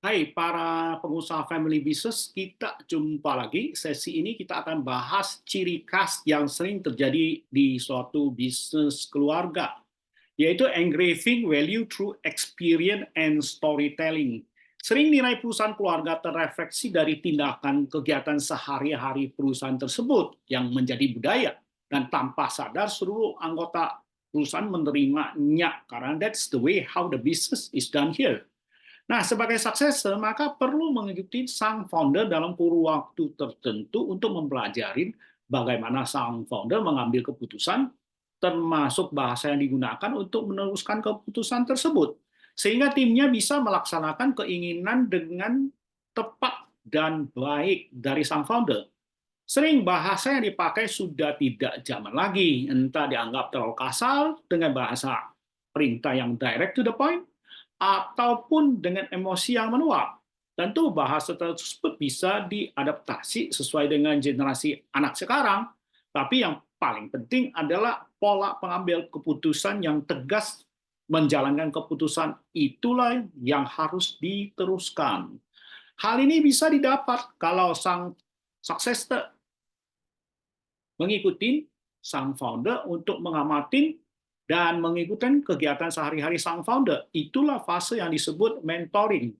Hai para pengusaha family business, kita jumpa lagi. Sesi ini kita akan bahas ciri khas yang sering terjadi di suatu bisnis keluarga, yaitu engraving value through experience and storytelling. Sering nilai perusahaan keluarga terrefleksi dari tindakan kegiatan sehari-hari perusahaan tersebut yang menjadi budaya, dan tanpa sadar seluruh anggota perusahaan menerimanya karena that's the way how the business is done here. Nah, sebagai successor, maka perlu mengikuti sang founder dalam kurun waktu tertentu untuk mempelajari bagaimana sang founder mengambil keputusan, termasuk bahasa yang digunakan untuk meneruskan keputusan tersebut. Sehingga timnya bisa melaksanakan keinginan dengan tepat dan baik dari sang founder. Sering bahasa yang dipakai sudah tidak zaman lagi, entah dianggap terlalu kasar dengan bahasa perintah yang direct to the point, ataupun dengan emosi yang menuap. Tentu bahasa tersebut bisa diadaptasi sesuai dengan generasi anak sekarang, tapi yang paling penting adalah pola pengambil keputusan yang tegas, menjalankan keputusan itulah yang harus diteruskan. Hal ini bisa didapat kalau sang successor mengikuti sang founder untuk mengamati dan mengikuti kegiatan sehari-hari sang founder. Itulah fase yang disebut mentoring.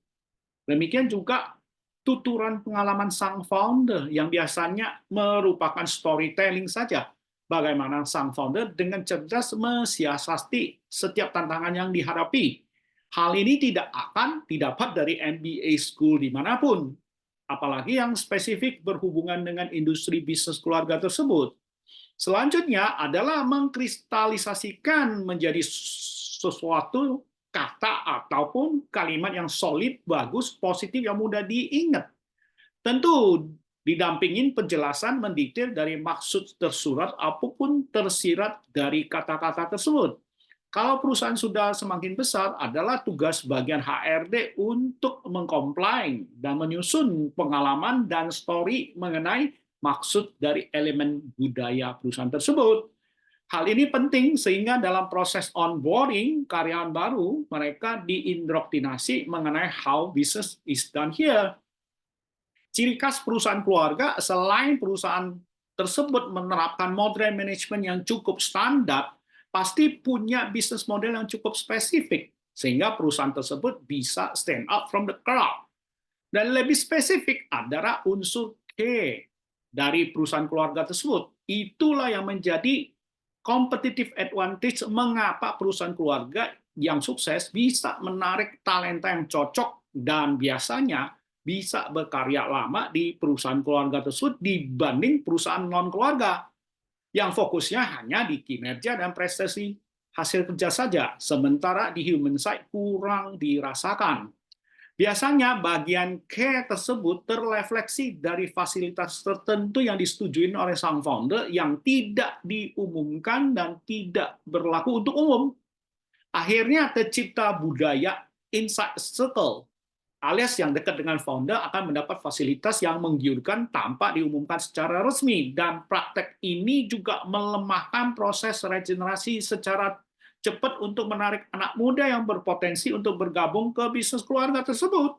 Demikian juga tuturan pengalaman sang founder yang biasanya merupakan storytelling saja. Bagaimana sang founder dengan cerdas mensiasati setiap tantangan yang dihadapi. Hal ini tidak akan didapat dari MBA school dimanapun, apalagi yang spesifik berhubungan dengan industri bisnis keluarga tersebut. Selanjutnya adalah mengkristalisasikan menjadi sesuatu kata ataupun kalimat yang solid, bagus, positif, yang mudah diingat. Tentu didampingin penjelasan mendetail dari maksud tersurat apapun tersirat dari kata-kata tersebut. Kalau perusahaan sudah semakin besar, adalah tugas bagian HRD untuk mengcomply dan menyusun pengalaman dan story mengenai maksud dari elemen budaya perusahaan tersebut. Hal ini penting sehingga dalam proses onboarding karyawan baru, mereka diindoktrinasi mengenai how business is done here. Ciri khas perusahaan keluarga, selain perusahaan tersebut menerapkan model manajemen yang cukup standar, pasti punya bisnis model yang cukup spesifik, sehingga perusahaan tersebut bisa stand out from the crowd. Dan lebih spesifik adalah unsur K dari perusahaan keluarga tersebut. Itulah yang menjadi competitive advantage mengapa perusahaan keluarga yang sukses bisa menarik talenta yang cocok dan biasanya bisa berkarya lama di perusahaan keluarga tersebut dibanding perusahaan non-keluarga yang fokusnya hanya di kinerja dan prestasi hasil kerja saja, sementara di human side kurang dirasakan. Biasanya bagian care tersebut terrefleksi dari fasilitas tertentu yang disetujui oleh sang founder yang tidak diumumkan dan tidak berlaku untuk umum. Akhirnya tercipta budaya inside circle, alias yang dekat dengan founder akan mendapat fasilitas yang menggiurkan tanpa diumumkan secara resmi, dan praktek ini juga melemahkan proses regenerasi secara cepat untuk menarik anak muda yang berpotensi untuk bergabung ke bisnis keluarga tersebut.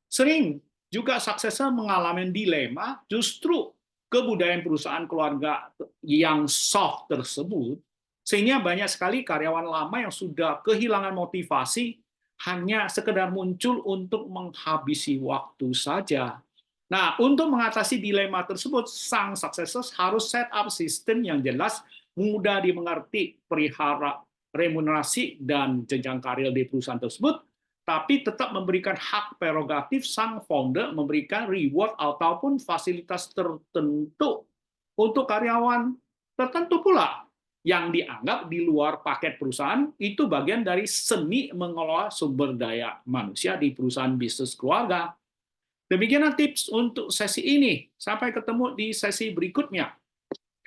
Sering juga suksesor mengalami dilema, justru kebudayaan perusahaan keluarga yang soft tersebut, sehingga banyak sekali karyawan lama yang sudah kehilangan motivasi hanya sekedar muncul untuk menghabisi waktu saja. Nah, untuk mengatasi dilema tersebut, sang successor harus set up sistem yang jelas, mudah dimengerti perihal remunerasi dan jenjang karir di perusahaan tersebut, tapi tetap memberikan hak prerogatif sang founder memberikan reward ataupun fasilitas tertentu untuk karyawan tertentu pula yang dianggap di luar paket perusahaan. Itu bagian dari seni mengelola sumber daya manusia di perusahaan bisnis keluarga. Demikian tips untuk sesi ini. Sampai ketemu di sesi berikutnya.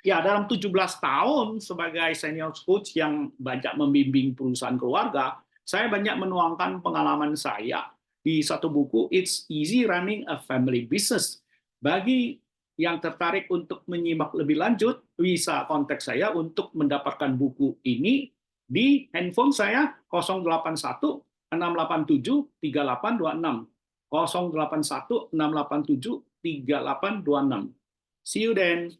Ya, dalam 17 tahun sebagai senior coach yang banyak membimbing perusahaan keluarga, saya banyak menuangkan pengalaman saya di satu buku, It's Easy Running a Family Business. Bagi yang tertarik untuk menyimak lebih lanjut, bisa kontak saya untuk mendapatkan buku ini di handphone saya 081 687 3826. 081 687 3826. See you then.